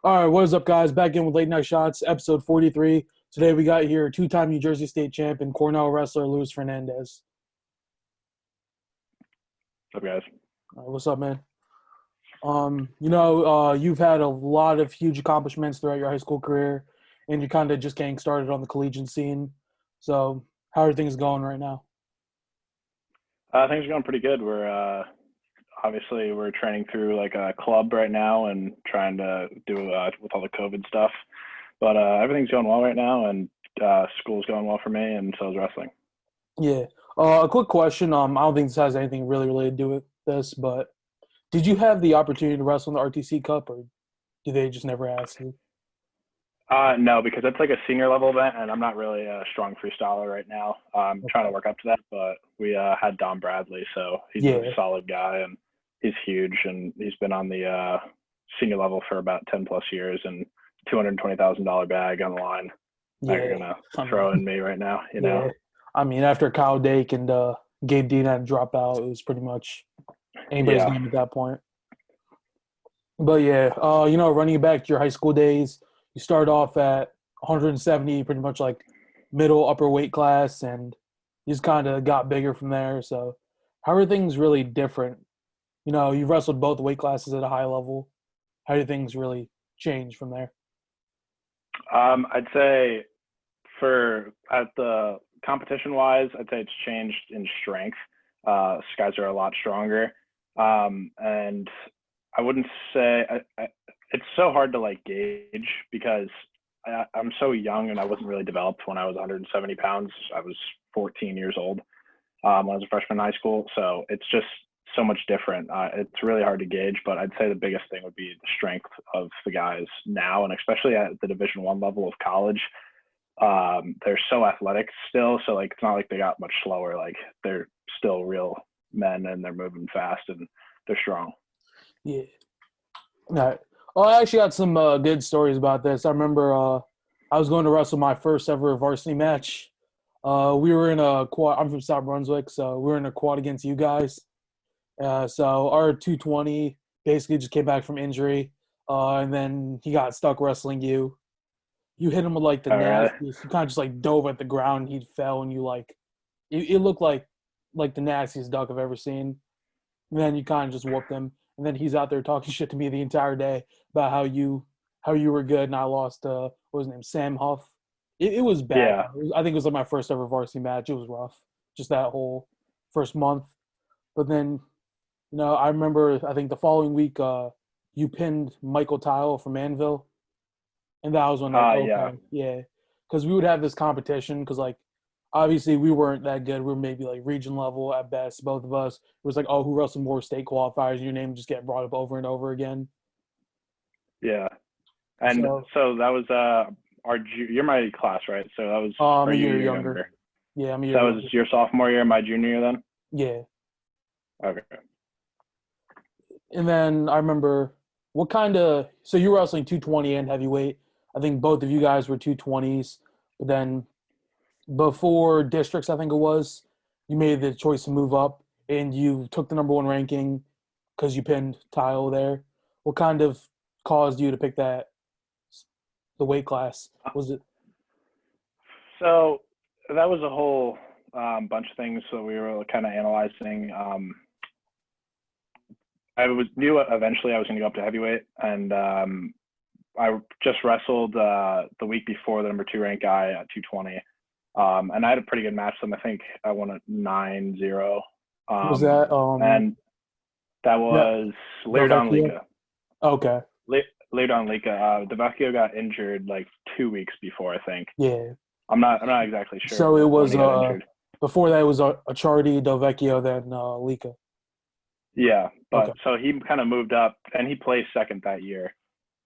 All right, what is up, guys? Back in with Late Night Shots, episode 43. Today we got here two-time New Jersey State champ and Cornell wrestler Luis Fernandez. What's up, guys? What's up, man? You've had a lot of huge accomplishments throughout your high school career, and you're kind of just getting started on the collegiate scene. So, how are things going right now? Things are going pretty good. We're obviously we're training through like a club right now and trying to do with all the COVID stuff. But everything's going well right now, and school's going well for me, and so is wrestling. Yeah. A quick question. I don't think this has anything really related to do with this, but did you have the opportunity to wrestle in the RTC Cup, or did they just never ask you? No, because it's like a senior level event, and I'm not really a strong freestyler right now. I'm trying to work up to that, but we had Don Bradley, so he's a Yeah. solid guy, and he's huge, and he's been on the senior level for about 10 plus years, and $220,000 bag on the line. Now you're Yeah. gonna I throw in mean, me right now, you know? yeah. I mean, after Kyle Dake and Gabe Dean had to drop out, it was pretty much anybody's Yeah. game at that point. But yeah, running it back to your high school days, you start off at 170, pretty much like middle upper weight class, and you just kind of got bigger from there. So, how are things really different? You've wrestled both weight classes at a high level. How do things really change from there? I'd say for at the competition wise, I'd say it's changed in strength. Guys are a lot stronger. And I wouldn't say it's so hard to like gauge because I'm so young and I wasn't really developed when I was 170 pounds. I was 14 years old when I was a freshman in high school. So it's just so much different. It's really hard to gauge, but I'd say the biggest thing would be the strength of the guys now, and especially at the Division I level of college. They're so athletic still, so like it's not like they got much slower. Like they're still real men, and they're moving fast and they're strong. Yeah. All right. Oh, I actually got some good stories about this. I remember I was going to wrestle my first ever varsity match. We were in a quad. I'm from South Brunswick, so we were in a quad against you guys. So our 220 basically just came back from injury, and then he got stuck wrestling you. You hit him with like the Oh, really? nastiest. You kind of just like dove at the ground. He fell, and you like it looked like the nastiest duck I've ever seen. And then you kind of just whooped him, and then he's out there talking shit to me the entire day about how you were good, and I lost. What was his name? Sam Huff. It was bad. Yeah. I think it was like my first ever varsity match. It was rough, just that whole first month. But then, I remember. I think the following week, you pinned Michael Tile from Manville, and that was when like Yeah. okay, yeah, because we would have this competition because like obviously we weren't that good. We were maybe like region level at best, both of us. It was like, oh, who wrestled more state qualifiers? Your name just get brought up over and over again. Yeah. And So so that was you're my class, right? So that was, I'm or a you year you're younger. younger. Yeah, I'm a So year that was younger. your sophomore year, my junior year then? Yeah. Okay. And then I remember what kind of so you were wrestling 220 and heavyweight. I think both of you guys were 220s. But then before districts, I think it was, you made the choice to move up and you took the number one ranking because you pinned Tile there. What kind of caused you to pick the weight class? Was it So that was a whole bunch of things that we were kind of analyzing. I knew eventually I was going to go up to heavyweight, and I just wrestled the week before the number two ranked guy at 220, and I had a pretty good match with him. I think I won at 9-0, was that and that that was later down Delvecchio? Lika. Okay. Later on Lika, Devecchio got injured like 2 weeks before, I think. Yeah. I'm not exactly sure So it when was he got injured. before that it was a Chardy, Delvecchio, then Lika. Yeah, Okay. but so he kind of moved up, and he placed second that year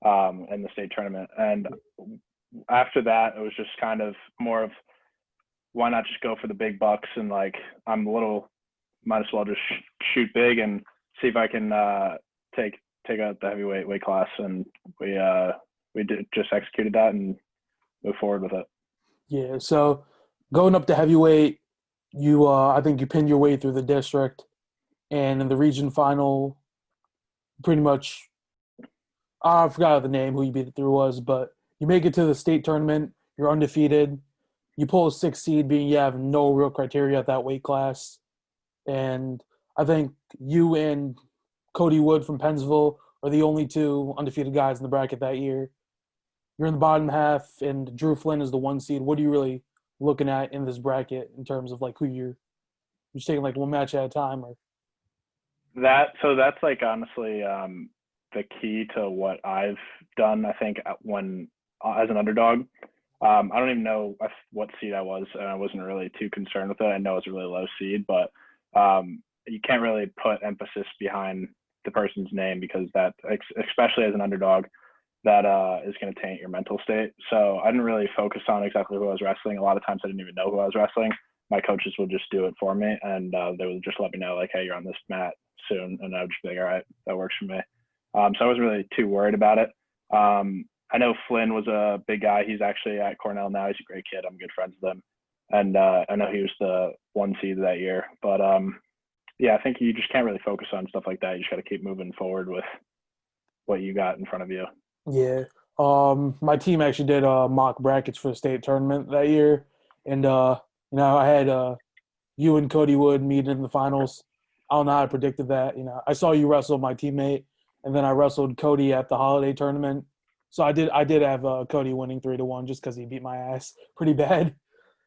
in the state tournament. And after that, it was just kind of more of why not just go for the big bucks, and like I'm a little, might as well just shoot big and see if I can take out the heavyweight weight class. And we did just executed that and move forward with it. Yeah. So going up to heavyweight, you I think you pinned your way through the district, and in the region final, pretty much I forgot the name who you beat it through was, but you make it to the state tournament. You're undefeated. You pull a 6 seed, being you have no real criteria at that weight class. And I think you and Cody Wood from Pennsville are the only two undefeated guys in the bracket that year. You're in the bottom half, and Drew Flynn is the 1 seed. What are you really looking at in this bracket in terms of like who you're just taking like one match at a time, or That's like honestly the key to what I've done. I think when as an underdog, I don't even know what seed I was, and I wasn't really too concerned with it. I know it's a really low seed, but you can't really put emphasis behind the person's name because that, especially as an underdog, that is going to taint your mental state. So I didn't really focus on exactly who I was wrestling. A lot of times I didn't even know who I was wrestling. My coaches would just do it for me, and they would just let me know like, "Hey, you're on this mat soon," and I would just be like, "All right, that works for me." So I wasn't really too worried about it. I know Flynn was a big guy. He's actually at Cornell now. He's a great kid. I'm good friends with him, and I know he was the 1 seed that year. But yeah, I think you just can't really focus on stuff like that. You just got to keep moving forward with what you got in front of you. yeah. My team actually did mock brackets for the state tournament that year, and I had you and Cody Wood meet in the finals. I don't know how I predicted that. I saw you wrestle my teammate, and then I wrestled Cody at the holiday tournament. So I did have Cody winning 3-1 just because he beat my ass pretty bad.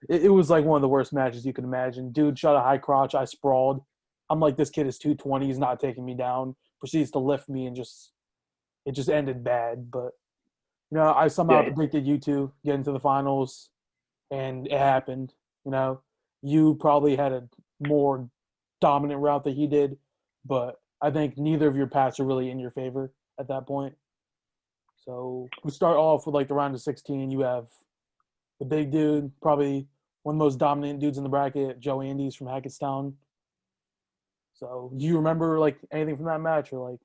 It was like one of the worst matches you could imagine. Dude shot a high crotch. I sprawled. I'm like, this kid is 220. He's not taking me down. Proceeds to lift me, and it just ended bad. But I somehow Yeah, predicted you two get into the finals, and it happened. You probably had a more dominant route that he did, but I think neither of your paths are really in your favor at that point. So we start off with like the round of 16. You have the big dude, probably one of the most dominant dudes in the bracket, Joe Andes from Hackettstown. So do you remember like anything from that match, or like?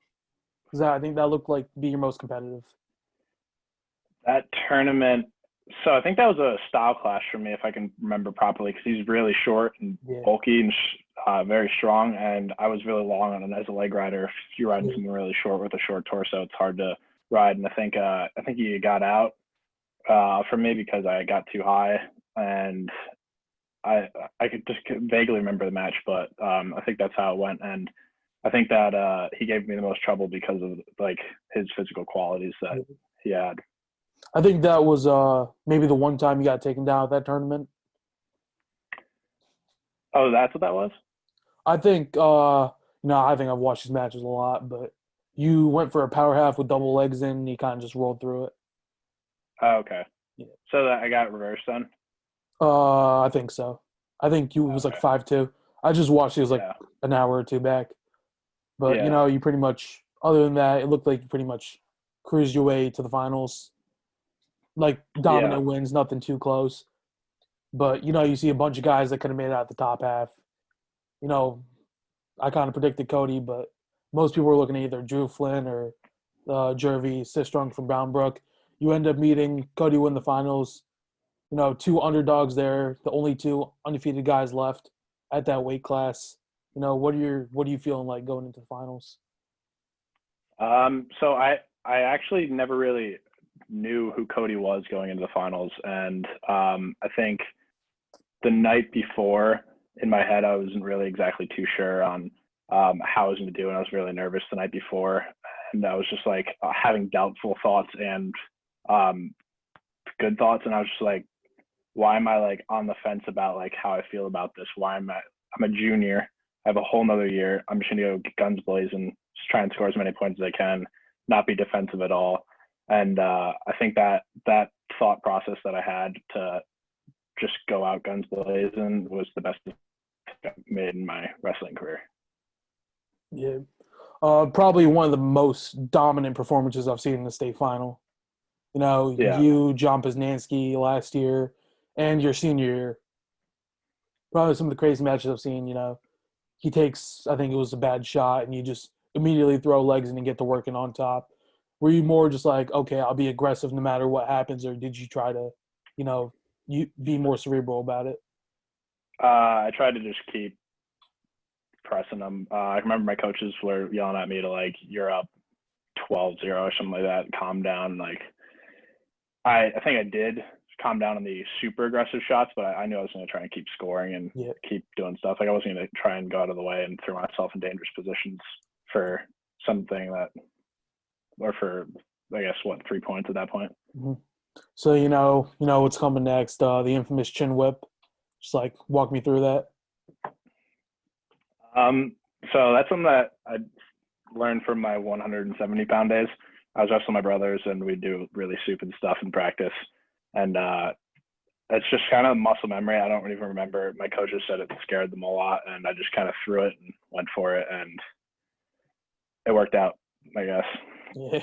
Because I think that looked like be your most competitive. that tournament. So I think that was a style clash for me, if I can remember properly, because he's really short and Yeah. bulky and very strong, and I was really long on him as a leg rider. If you're riding Yeah. something really short with a short torso, it's hard to ride. And I think he got out for me because I got too high, and I I could just vaguely remember the match, but I think that's how it went. And I think that he gave me the most trouble because of like his physical qualities that Yeah. he had. I think that was maybe the one time you got taken down at that tournament. Oh, that's what that was? I think I think I've watched his matches a lot, but you went for a power half with double legs in, and he kind of just rolled through it. Oh, okay. Yeah. So that I got reversed then? I think so. I think you was like Okay. 5-2. I just watched it was like Yeah. an hour or two back. But Yeah. you pretty much other than that, it looked like you pretty much cruised your way to the finals. Like Yeah. dominant wins, nothing too close. But you see a bunch of guys that could have made it out the top half. You know, I kind of predicted Cody, but most people were looking at either Drew Flynn or Jervy Sistrunk from Brownbrook. You end up meeting Cody win the finals. Two underdogs there, the only two undefeated guys left at that weight class. What are you feeling like going into the finals? So I actually never really knew who Cody was going into the finals, and I think the night before, in my head, I wasn't really exactly too sure on how I was going to do, and I was really nervous the night before, and I was just like having doubtful thoughts and um, good thoughts, and I was just like, why am I like on the fence about like how I feel about this? Why am I? I'm a junior. I have a whole nother year. I'm just gonna go guns blazing, just try and score as many points as I can, not be defensive at all. And I think that thought process that I had to just go out guns blazing was the best I've made in my wrestling career. Yeah, probably one of the most dominant performances I've seen in the state final. Yeah, You, John Poznanski last year, and your senior year. Probably some of the crazy matches I've seen. He takes, I think it was a bad shot, and you just immediately throw legs in and get to working on top. Were you more just like, okay, I'll be aggressive no matter what happens, or did you try to, you know, you be more cerebral about it? I tried to just keep pressing them. I remember my coaches were yelling at me to like, you're up 12-0 or something like that, calm down. Like I think I did calm down on the super aggressive shots, but I knew I was going to try and keep scoring and keep doing stuff. Like I wasn't going to try and go out of the way and throw myself in dangerous positions for something that, or for, I guess, 3 points at that point. Mm-hmm. So you know what's coming next, the infamous chin whip. Just like walk me through that. So that's something that I learned from my 170-pound days. I was wrestling my brothers, and we do really stupid stuff in practice. And it's just kind of muscle memory. I don't even remember. My coaches said it scared them a lot, and I just kind of threw it and went for it, and it worked out, I guess. Yeah.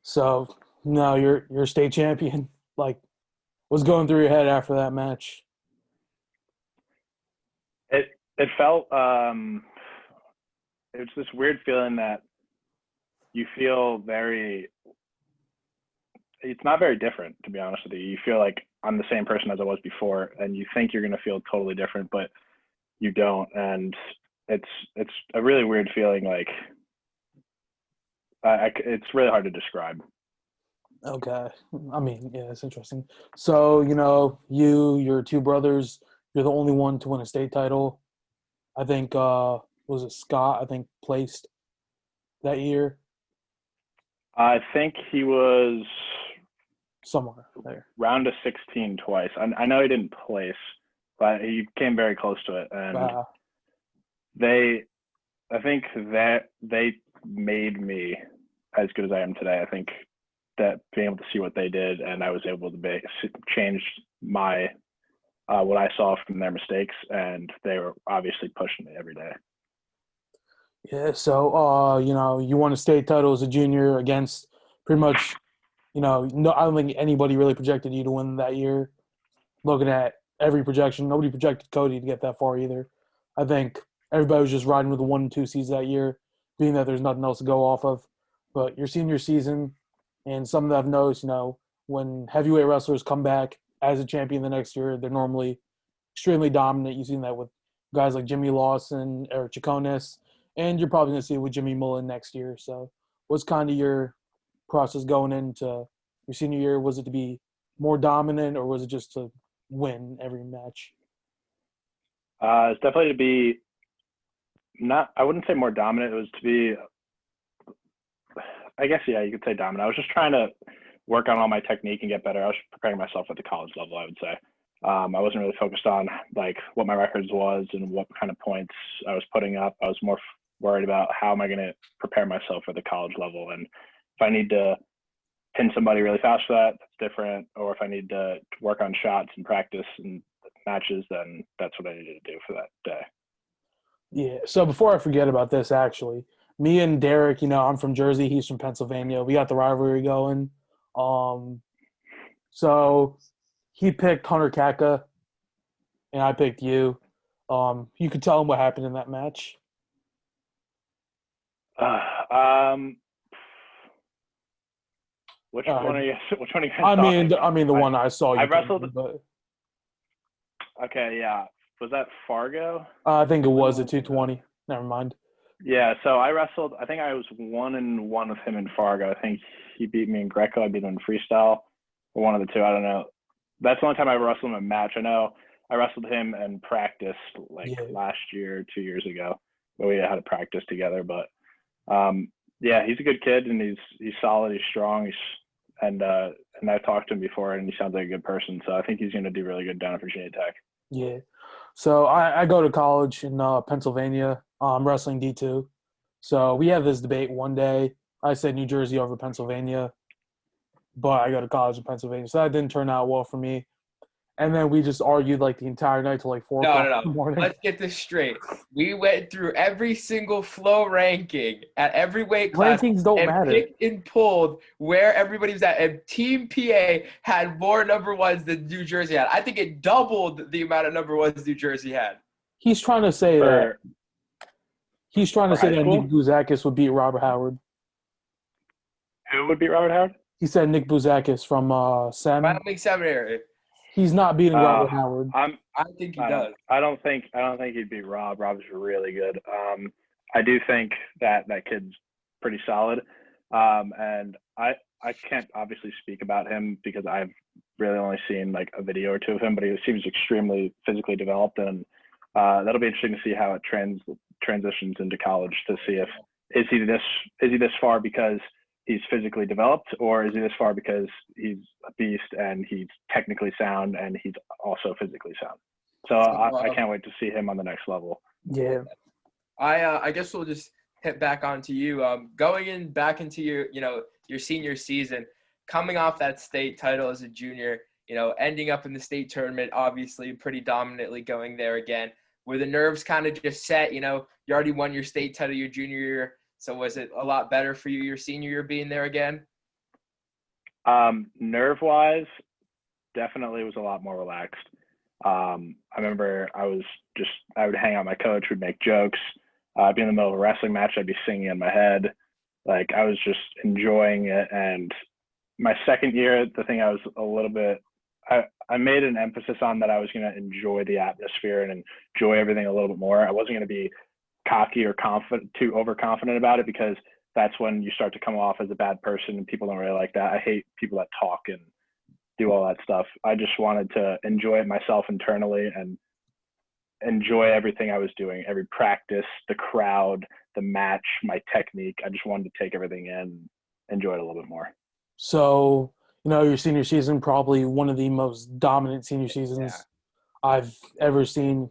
So now you're state champion. Like, what's going through your head after that match? It felt it's this weird feeling that you feel it's not very different, to be honest with you. You feel like I'm the same person as I was before, and you think you're going to feel totally different, but you don't. And it's a really weird feeling. Like it's really hard to describe. Okay. I mean, yeah, it's interesting. So, your two brothers, you're the only one to win a state title. I think, was it Scott, I think, placed that year? I think he was somewhere there. Round of 16 twice. I know he didn't place, but he came very close to it. And I think that they made me as good as I am today. I think that being able to see what they did, and I was able to change my what I saw from their mistakes, and they were obviously pushing me every day. Yeah, so you won a state title as a junior against pretty much, no, I don't think anybody really projected you to win that year. Looking at every projection, nobody projected Cody to get that far either. I think everybody was just riding with the 1 and 2 seeds that year, being that there's nothing else to go off of. But your senior season, and something that I've noticed, when heavyweight wrestlers come back as a champion the next year, they're normally extremely dominant. You've seen that with guys like Jimmy Lawson, Eric Chaconis, and you're probably going to see it with Jimmy Mullen next year. So what's kind of your process going into your senior year? Was it to be more dominant, or was it just to win every match? It's definitely to be I wouldn't say more dominant. It was to be, I guess, yeah, you could say dominant. I was just trying to work on all my technique and get better. I was preparing myself at the college level, I would say. I wasn't really focused on like what my records was and what kind of points I was putting up. I was more worried about how am I going to prepare myself for the college level. And if I need to pin somebody really fast for that, that's different. Or if I need to work on shots and practice and matches, then that's what I needed to do for that day. Yeah. So before I forget about this, actually, me and Derek, I'm from Jersey. He's from Pennsylvania. We got the rivalry going. So he picked Hunter Kaka, and I picked you. You could tell him what happened in that match. Which one are you? Which one are you guys I mean, talking the one I saw you. I wrestled. But... Okay, yeah. Was that Fargo? I think it was at 220. Never mind. Yeah, so I wrestled. I think I was 1-1 with him in Fargo. I think he beat me in Greco. I beat him in freestyle, or one of the two. I don't know. That's the only time I wrestled him in a match. I know I wrestled him in practice last year, 2 years ago. We had to practice together, but yeah, he's a good kid, and he's solid. He's strong. And I've talked to him before, and he sounds like a good person. So I think he's going to do really good down at Virginia Tech. Yeah. So I go to college in Pennsylvania. I'm wrestling D2. So we have this debate one day. I said New Jersey over Pennsylvania, but I go to college in Pennsylvania. So that didn't turn out well for me. And then we just argued like the entire night till like 4 o'clock in the morning. Let's get this straight. We went through every single flow ranking at every weight class. Rankings don't matter. Picked and pulled where everybody was at. And Team PA had more number ones than New Jersey had. I think it doubled the amount of number ones New Jersey had. He's trying to say that. He's trying to say that Nick Bouzakis would beat Robert Howard. Who would beat Robert Howard? He said Nick Bouzakis from Sem. Wyoming Seminary. He's not beating Robert Howard. I think he does. I don't think he'd beat Rob. Rob's really good. I do think that kid's pretty solid. And I can't obviously speak about him because I've really only seen like a video or two of him, but he seems extremely physically developed, and that'll be interesting to see how it transitions into college to see if is he this far because he's physically developed, or is he this far because he's a beast and he's technically sound and he's also physically sound. So I can't wait to see him on the next level. Yeah. I guess we'll just hit back onto you. Going back into your senior season, coming off that state title as a junior, ending up in the state tournament, obviously pretty dominantly going there again. Were the nerves kind of just set? You already won your state title your junior year, so was it a lot better for you your senior year being there again? Nerve-wise, definitely was a lot more relaxed. I remember I would hang out with my coach, we'd make jokes. I'd be in the middle of a wrestling match, I'd be singing in my head. Like, I was just enjoying it. And my second year, the thing I was a little bit, I made an emphasis on that I was going to enjoy the atmosphere and enjoy everything a little bit more. I wasn't going to be cocky or too overconfident about it, because that's when you start to come off as a bad person and people don't really like that. I hate people that talk and do all that stuff. I just wanted to enjoy it myself internally and enjoy everything I was doing, every practice, the crowd, the match, my technique. I just wanted to take everything in, enjoy it a little bit more. So, your senior season, probably one of the most dominant senior seasons I've ever seen.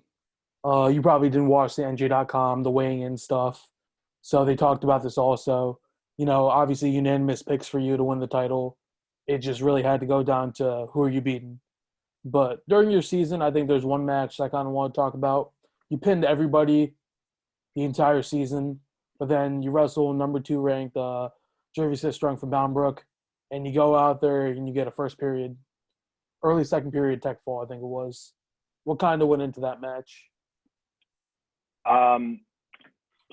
You probably didn't watch the NJ.com, the weighing in stuff. So they talked about this also. Obviously unanimous picks for you to win the title. It just really had to go down to who are you beating. But during your season, I think there's one match I kind of want to talk about. You pinned everybody the entire season, but then you wrestle number 2 ranked Jervy Sistrunk from Bound Brook, and you go out there and you get a early second period tech fall, I think it was. What kind of went into that match?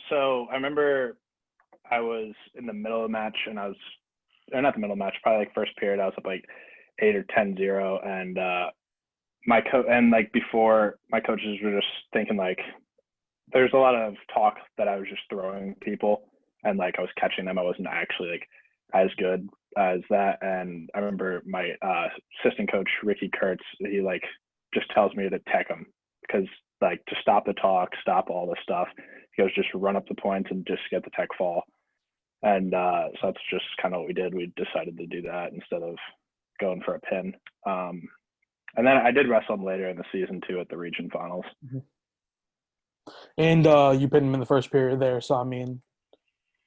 So I remember I was in the middle of the match, and not the middle of the match, probably like first period, I was up like 8 or 10-0, and my coach, and like before, my coaches were just thinking like there's a lot of talk that I was just throwing people, and like I was catching them. I wasn't actually like as good as that. And I remember my assistant coach Ricky Kurtz, he like just tells me to tech them, because like to stop the talk, stop all this stuff. He goes, just run up the points and just get the tech fall. And so that's just kind of what we did. We decided to do that instead of going for a pin. And then I did wrestle him later in the season too at the region finals. Mm-hmm. And you pinned him in the first period there, so I mean,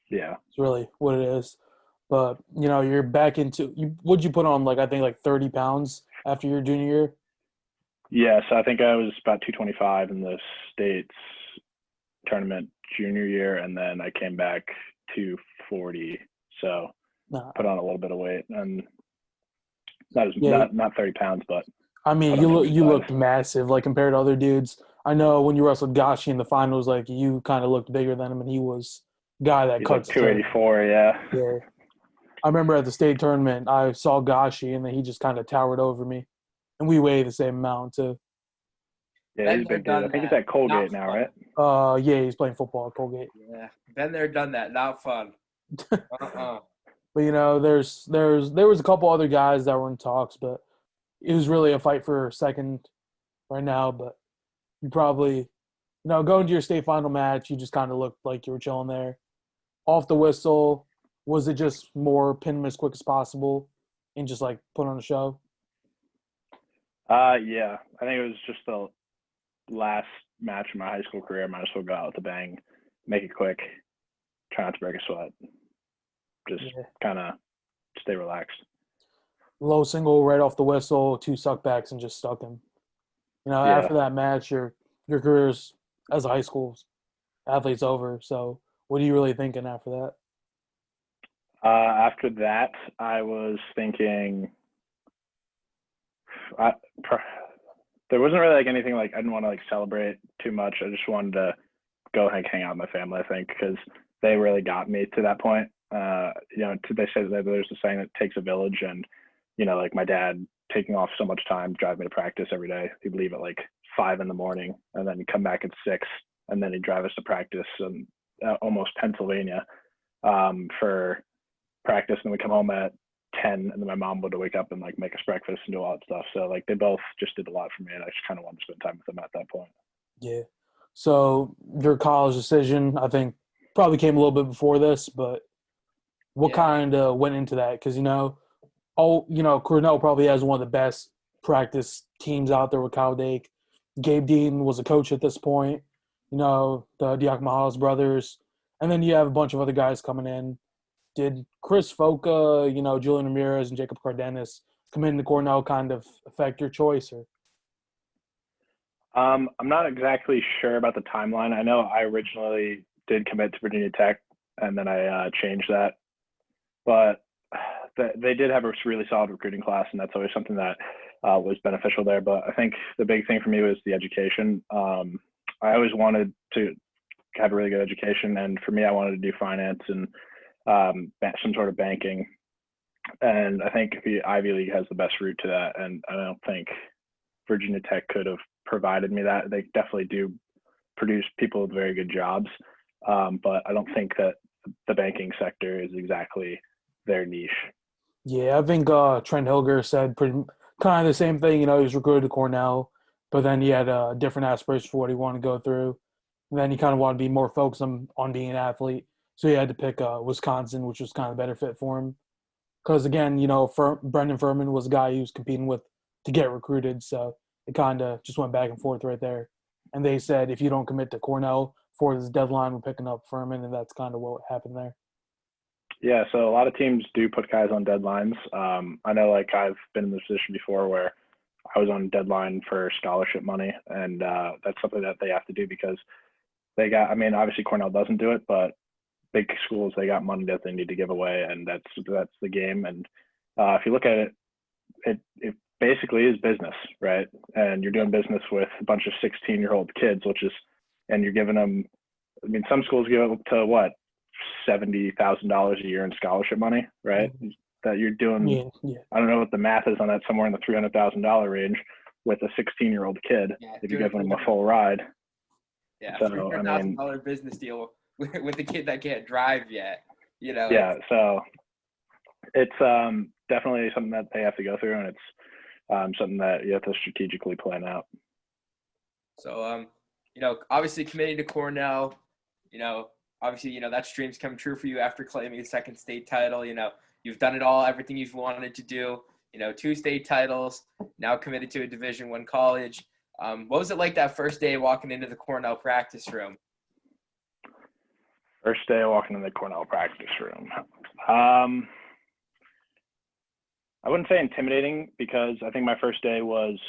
yeah, it's really what it is. But you're back into what'd you put on, like I think like 30 pounds after your junior year? Yeah, so I think I was about 225 in the states tournament junior year, and then I came back to 40. So put on a little bit of weight, and not 30 pounds, but I mean, you looked massive, like compared to other dudes. I know when you wrestled Gashi in the finals, like you kind of looked bigger than him, and he was a guy that cuts. Like 284, yeah. Yeah. I remember at the state tournament, I saw Gashi, and then he just kind of towered over me, and we weigh the same amount too. Yeah, he's a big dude. I think he's at Colgate now, right? Yeah, he's playing football at Colgate. Yeah, been there, done that. Not fun. But there was a couple other guys that were in talks, but it was really a fight for second right now. But you probably, going to your state final match, you just kind of looked like you were chilling there. Off the whistle, was it just more pin them as quick as possible and just like put on a show? Yeah, I think it was just the last match of my high school career. I might as well go out with a bang, make it quick, try not to break a sweat, just kind of stay relaxed. Low single right off the whistle, 2 suckbacks, and just stuck him. After that match, your career's as a high school athlete's over. So what are you really thinking after that? After that, I was thinking there wasn't really like anything, like I didn't want to like celebrate too much. I just wanted to go hang out with my family, I think, because they really got me to that point. They say that there's a saying that it takes a village, and like my dad taking off so much time, driving me to practice every day. He'd leave at like 5 a.m. and then he'd come back at 6, and then he'd drive us to practice in almost Pennsylvania for practice, and we come home at 10, and then my mom would wake up and like make us breakfast and do all that stuff. So like they both just did a lot for me, and I just kind of wanted to spend time with them at that point. Yeah. So your college decision, I think, probably came a little bit before this, but what Yeah. kind of went into that? Because Cornell probably has one of the best practice teams out there with Kyle Dake. Gabe Dean was a coach at this point. The Diakomahalis brothers, and then you have a bunch of other guys coming in. Did Chris Foca, Julian Ramirez, and Jacob Cardenas come into Cornell kind of affect your choice? Or I'm not exactly sure about the timeline. I know I originally did commit to Virginia Tech, and then I changed that. But they did have a really solid recruiting class, and that's always something that was beneficial there. But I think the big thing for me was the education. I always wanted to have a really good education, and for me, I wanted to do finance and some sort of banking. And I think the Ivy League has the best route to that, and I don't think Virginia Tech could have provided me that. They definitely do produce people with very good jobs, but I don't think that the banking sector is exactly their niche. yeah, I think Trent Hilger said pretty kind of the same thing. He was recruited to Cornell, but then he had different aspirations for what he wanted to go through. And then he kind of wanted to be more focused on being an athlete, so he had to pick Wisconsin, which was kind of a better fit for him. Because again, Brendan Furman was a guy he was competing with to get recruited, so it kind of just went back and forth right there. And they said if you don't commit to Cornell for this deadline, we're picking up Furman, and that's kind of what happened there. Yeah, so a lot of teams do put guys on deadlines. I know, like, I've been in this position before where I was on deadline for scholarship money, and that's something that they have to do because they got, I mean, obviously Cornell doesn't do it, but big schools, they got money that they need to give away, and that's the game. And if you look at it, it basically is business, right? And you're doing business with a bunch of 16-year-old kids, and you're giving them, I mean, some schools go up to what, $70,000 a year in scholarship money, right? Mm-hmm. That you're doing, yeah. I don't know what the math is on that, somewhere in the $300,000 range with a 16-year-old kid, if you give them a full ride. Yeah, so, $300,000 business deal with a kid that can't drive yet, Yeah, so it's definitely something that they have to go through, and it's something that you have to strategically plan out. So, obviously committing to Cornell, obviously, that dream's come true for you after claiming a second state title. You've done it all, everything you've wanted to do. 2 state titles, now committed to a Division I college. What was it like that first day walking into the Cornell practice room? First day walking in the Cornell practice room. I wouldn't say intimidating because I think my first day was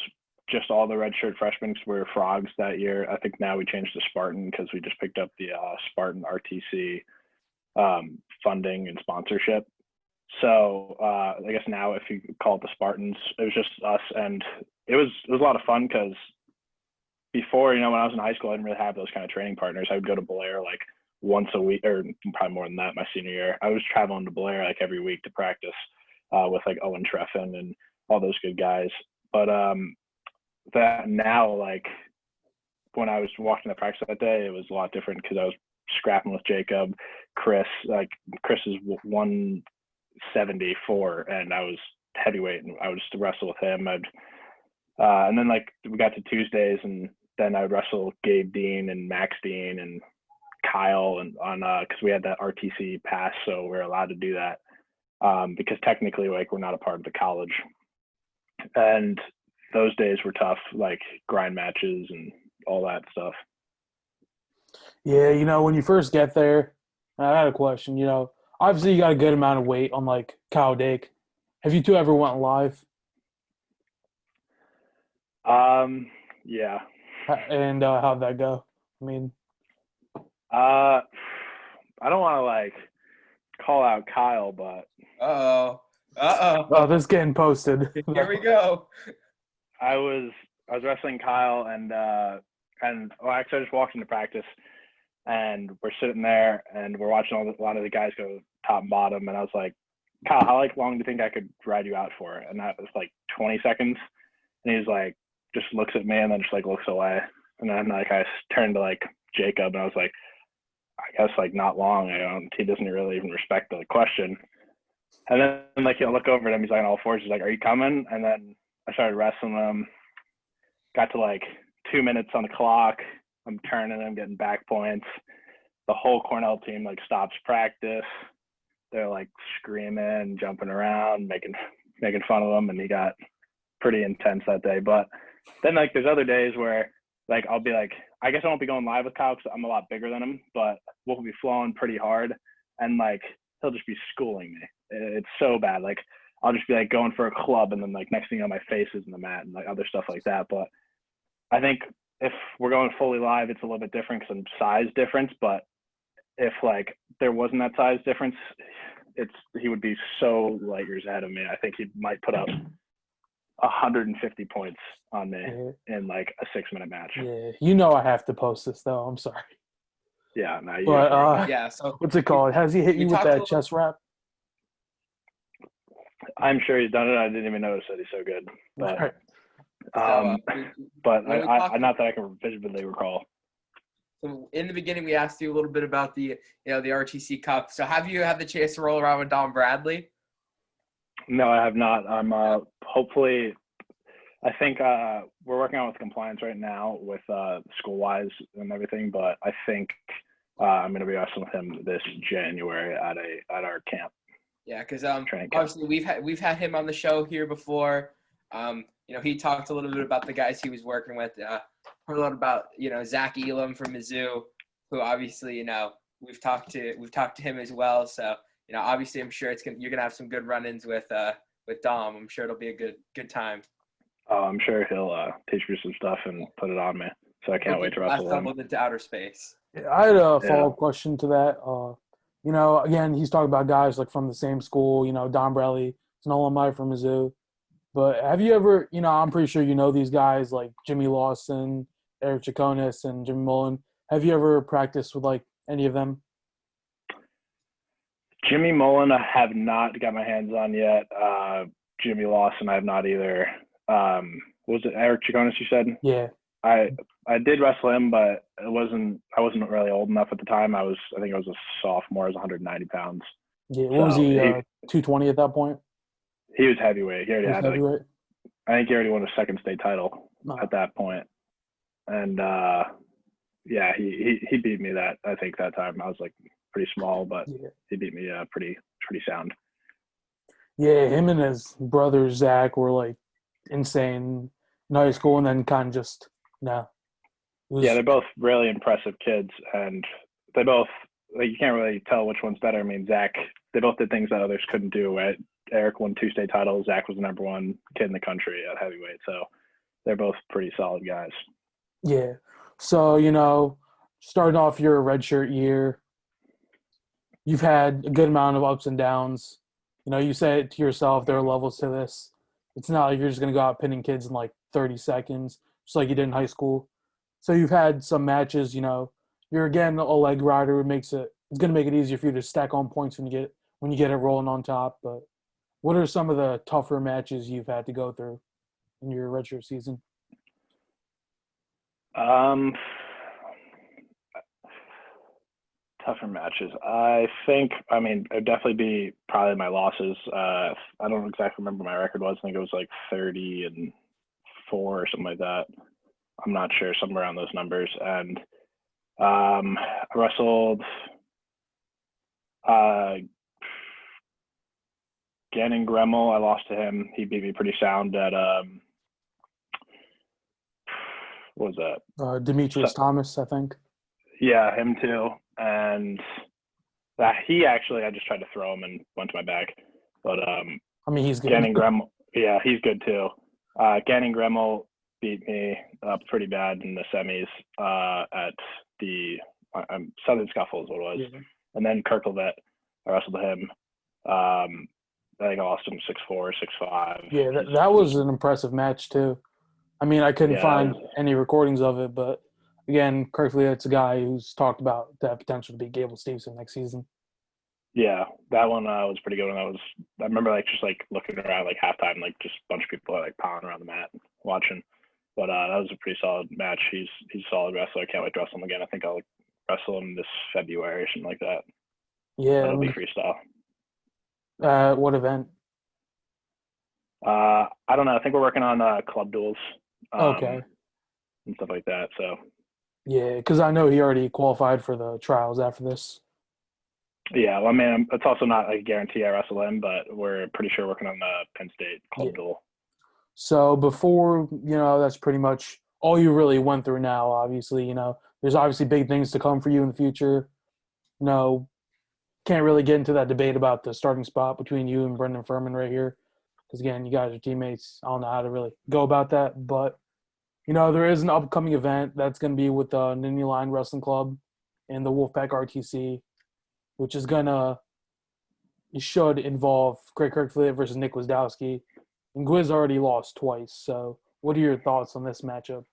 just all the redshirt freshmen because we were Frogs that year. I think now we changed to Spartan because we just picked up the Spartan RTC funding and sponsorship. So I guess now if you call it the Spartans, it was just us, and it was a lot of fun because before, when I was in high school, I didn't really have those kind of training partners. I would go to Blair like once a week, or probably more than that my senior year. I was traveling to Blair like every week to practice with like Owen Treffin and all those good guys. But that now, like when I was walking to practice that day, it was a lot different because I was scrapping with Jacob, Chris. Like Chris is 174, and I was heavyweight, and I would just wrestle with him. And then like we got to Tuesdays, and then I would wrestle Gabe Dean and Max Dean and Kyle, and on because we had that RTC pass, so we're allowed to do that because technically, like, we're not a part of the college. And those days were tough, like grind matches and all that stuff. Yeah, when you first get there, I had a question. Obviously you got a good amount of weight on like Kyle Dake. Have you two ever went live? Yeah. And how'd that go? I mean, I don't want to like call out Kyle, but oh, this is getting posted. Here we go. I was wrestling Kyle, and actually I just walked into practice, and we're sitting there, and we're watching a lot of the guys go top and bottom, and I was like, Kyle, how long do you think I could ride you out for? And that was like 20 seconds, and he's like, just looks at me and then just like looks away, and then like I turned to like Jacob, and I was like, I guess like not long. He doesn't really even respect the question. And then like he'll look over at him, he's like on all fours, he's like, "Are you coming?" And then I started wrestling him. Got to like 2 minutes on the clock. I'm turning him, getting back points. The whole Cornell team like stops practice. They're like screaming, jumping around, making fun of him, and he got pretty intense that day. But then like there's other days where like I'll be like, I guess I won't be going live with Kyle because I'm a lot bigger than him, but we'll be flowing pretty hard, and like he'll just be schooling me. It's so bad. Like I'll just be like going for a club, and then like next thing you know, my face is in the mat and like other stuff like that. But I think if we're going fully live, it's a little bit different because of size difference. But if like there wasn't that size difference, he would be so light years ahead of me. I think he might put up 150 points on me in like a 6-minute match. Yeah, you know I have to post this though. I'm sorry. Yeah, no, But Yeah. So what's it called? Has he hit you with that chest wrap? I'm sure he's done it. I didn't even notice that he's so good. But Right. but I not that I can vividly recall. So in the beginning, we asked you a little bit about the RTC Cup. So have you had the chance to roll around with Don Bradley? No, I have not. I'm hopefully. I think we're working on with compliance right now with school-wise and everything, but I think I'm going to be wrestling with him this January at our camp. Yeah, because obviously we've had him on the show here before. He talked a little bit about the guys he was working with. Heard a lot about Zach Elam from Mizzou, who obviously we've talked to him as well. So obviously I'm sure you're gonna have some good run-ins with Dom. I'm sure it'll be a good time. I'm sure he'll teach me some stuff and put it on me. So I can't wait to wrestle him. Into outer space. I had a follow-up question to that. Again, he's talking about guys like from the same school. Don Bradley is an alumni from Mizzou. But have you ever, I'm pretty sure you know these guys like Jimmy Lawson, Eric Chaconis, and Jimmy Mullen. Have you ever practiced with like any of them? Jimmy Mullen, I have not got my hands on yet. Jimmy Lawson, I have not either. Was it Eric Chaconis you said? Yeah. I did wrestle him, but I wasn't really old enough at the time. I think I was a sophomore. I was 190 pounds. Yeah. What was he? 220 at that point. He was heavyweight. He already had heavyweight. I think he already won a second state title at that point. And yeah, he beat me I think that time. I was like pretty small, but he beat me pretty sound. Yeah, him and his brother Zach were like insane in high school, and then kind of just yeah, they're both really impressive kids, and they both you can't really tell which one's better. I mean, Zach, they both did things that others couldn't do. Right? Eric won 2 state titles. Zach was the number 1 kid in the country at heavyweight, so they're both pretty solid guys. Yeah. So starting off your redshirt year, you've had a good amount of ups and downs. You say it to yourself, there are levels to this. It's not like you're just going to go out pinning kids in like 30 seconds, just like you did in high school. So you've had some matches, you're again a leg rider. It's going to make it easier for you to stack on points when you get it rolling on top. But what are some of the tougher matches you've had to go through in your redshirt season? Tougher matches. I think, it'd definitely be probably my losses. I don't exactly remember my record was. I think it was like 30-4 or something like that. I'm not sure, somewhere around those numbers. And I wrestled Gannon Gremmel. I lost to him. He beat me pretty sound at what was that? Demetrius Thomas, I think. Yeah, him too. And he actually, I just tried to throw him and went to my back. But he's good. Gannon Gremmel, yeah, he's good too. Gannon Gremmel beat me up pretty bad in the semis at the Southern Scuffle is what it was. Yeah. And then Kirklevet, I wrestled him. I think I lost him 6-4, 6-5. Yeah, that was an impressive match too. I couldn't find any recordings of it, but again, Kirklevet's a guy who's talked about that potential to be Gable Stevenson next season. Yeah, that one was pretty good. I remember just looking around halftime, just a bunch of people pounding around the mat watching. But that was a pretty solid match. He's a solid wrestler. I can't wait to wrestle him again. I think I'll wrestle him this February or something like that. Yeah, that'll be freestyle. What event? I don't know. I think we're working on club duels Okay. and stuff like that. So Yeah, because I know he already qualified for the trials after this. yeah, well, I mean, it's also not a guarantee I wrestle him, but we're pretty sure working on the Penn State Yeah. club duel. So before, that's pretty much all you really went through now, obviously, there's obviously big things to come for you in the future. You know, can't really get into that debate about the starting spot between you and Brendan Furman right here. Because again, you guys are teammates. I don't know how to really go about that, but there is an upcoming event that's going to be with the Ninja Line Wrestling Club and the Wolfpack RTC, which is gonna it should involve Greg Kirkfleet versus Nick Wisdowski. And Gwiz already lost twice. So, what are your thoughts on this matchup?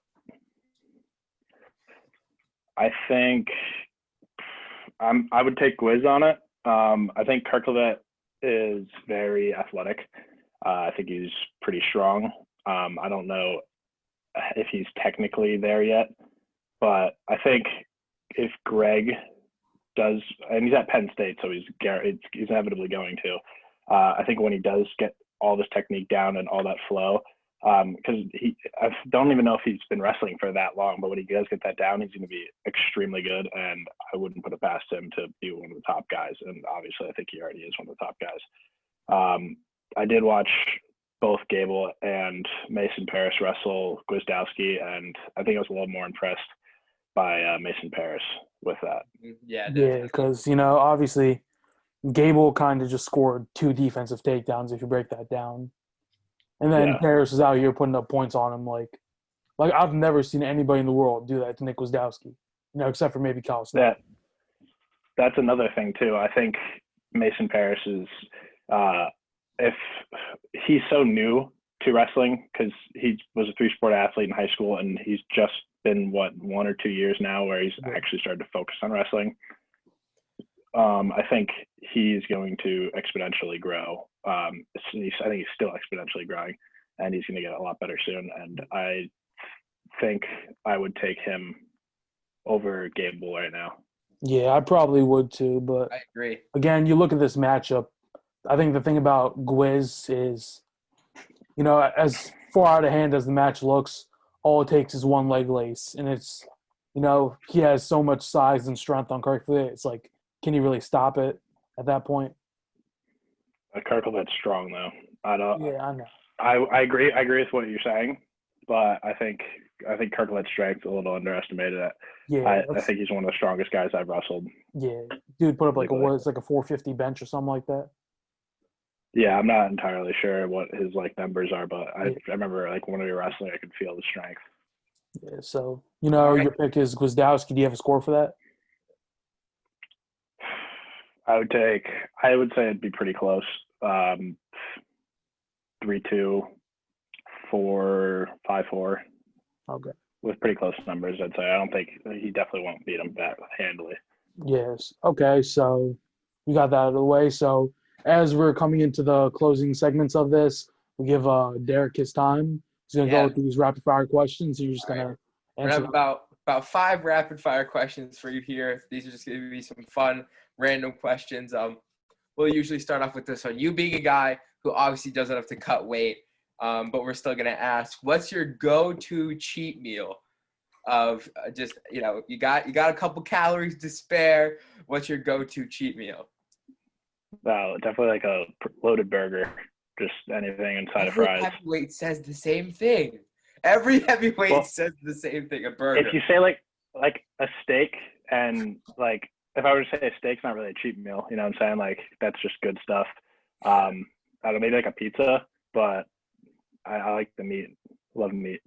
I think I would take Gwiz on it. I think Kirklevet is very athletic. I think he's pretty strong. I don't know if he's technically there yet, but I think if Greg does, and he's at Penn State, so he's inevitably going to. I think when he does get all this technique down and all that flow, because I don't even know if he's been wrestling for that long, but when he does get that down, he's going to be extremely good, and I wouldn't put it past him to be one of the top guys. And obviously, I think he already is one of the top guys. I did watch both Gable and Mason Paris wrestle Gwizdowski, and I think I was a little more impressed by Mason Paris with that. Yeah, Yeah, because obviously Gable kind of just scored 2 defensive takedowns if you break that down, and then Yeah. Paris is out here putting up points on him like I've never seen anybody in the world do that to Nick Wisdowski, except for maybe Kyle Snell. That's another thing too. I think Mason Paris is if he's so new to wrestling because he was a 3-sport athlete in high school, and he's just been 1 or 2 years now where he's actually started to focus on wrestling. I think he's going to exponentially grow. I think he's still exponentially growing, and he's going to get a lot better soon. And I think I would take him over Gable right now. Yeah, I probably would too, but I agree. Again, you look at this matchup. I think the thing about Gwiz is, as far out of hand as the match looks, all it takes is one leg lace, and it's, he has so much size and strength on Kirkfleet. It's like, can he really stop it at that point? Kirklevet's strong though. I don't. Yeah, I know. I agree. I agree with what you're saying, but I think Kirklevet's strength is a little underestimated. Yeah, I think he's one of the strongest guys I've wrestled. Yeah, dude put up like it's like a 450 bench or something like that. Yeah, I'm not entirely sure what his numbers are, but I remember when we were wrestling, I could feel the strength. Yeah, so your pick is Gwizdowski. Do you have a score for that? I would say it'd be pretty close. 3-2, 4-5-4. Okay. With pretty close numbers, I'd say. I don't think he definitely won't beat him that handily. Yes. Okay, so you got that out of the way. So as we're coming into the closing segments of this, we give Derek his time. He's gonna go with these rapid fire questions. You're just gonna answer. We have about 5 rapid fire questions for you here. These are just gonna be some fun, random questions. We'll usually start off with this one. You being a guy who obviously doesn't have to cut weight, but we're still gonna ask, what's your go-to cheat meal? Of just you got a couple calories to spare. What's your go-to cheat meal? Definitely like a loaded burger. Just anything inside of fries. Every heavyweight says the same thing. Every heavyweight says the same thing. A burger. If you say like a steak, and if I were to say a steak's not really a cheat meal, you know what I'm saying? That's just good stuff. I don't know, maybe like a pizza, but I like the meat. Love meat.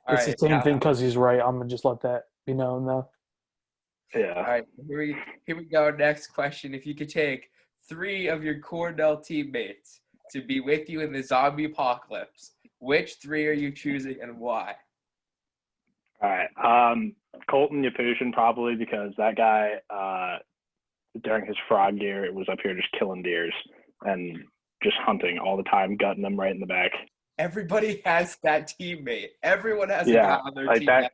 It's the same thing because he's right. I'm gonna just let that be known though. Yeah. All right, here we go. Next question: if you could take 3 of your Cornell teammates to be with you in the zombie apocalypse, which 3 are you choosing and why? All right. Colton Yapushin probably, because that guy during his frog year was up here just killing deers and just hunting all the time, gutting them right in the back. Everybody has that teammate. Everyone has a guy on their team.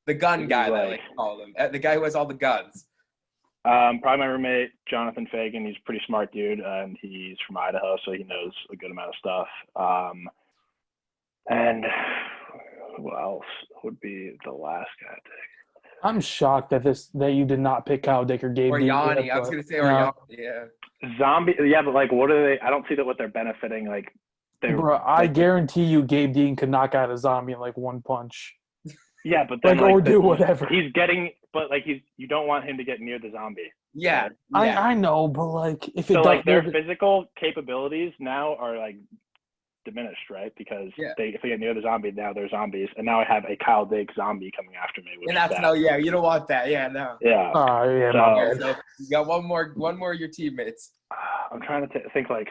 The gun guy, I like to call him. The guy who has all the guns. Probably my roommate, Jonathan Fagan. He's a pretty smart dude, and he's from Idaho, so he knows a good amount of stuff. And who else would be the last guy? I'm shocked that you did not pick Kyle Dick or Gabe Or Dean Yanni. yet, I was but, gonna say or Yanni. Yeah. Zombie, yeah, but like, what are they? I don't see that what they're benefiting. Like, Bro, I guarantee you Gabe Dean could knock out a zombie in like one punch. Yeah, but then or do whatever. He's getting, but like you don't want him to get near the zombie. Yeah. Right? Yeah. I know, but like if it so does, like their physical capabilities now are like diminished, right? Because if they get near the zombie, now they're zombies, and now I have a Kyle Dake zombie coming after me. And that's no, yeah, you don't want that. Yeah, no. Yeah. So you got one more of your teammates. I'm trying to think like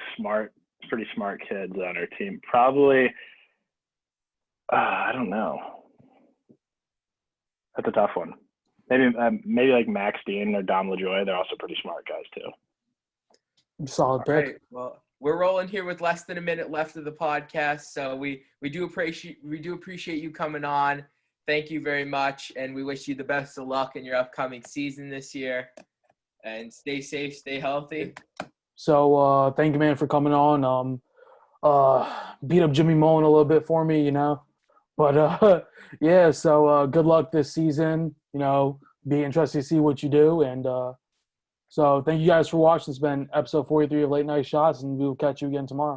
pretty smart kids on our team. Probably, I don't know. That's a tough one. Maybe like Max Dean or Dom LaJoy. They're also pretty smart guys too. Solid pick. Right. Well, we're rolling here with less than a minute left of the podcast, so we do appreciate you coming on. Thank you very much, and we wish you the best of luck in your upcoming season this year. And stay safe, stay healthy. So thank you, man, for coming on. Beat up Jimmy Mullen a little bit for me, But yeah, so good luck this season. Be interested to see what you do. And so thank you guys for watching. It's been episode 43 of Late Night Shots, and we will catch you again tomorrow.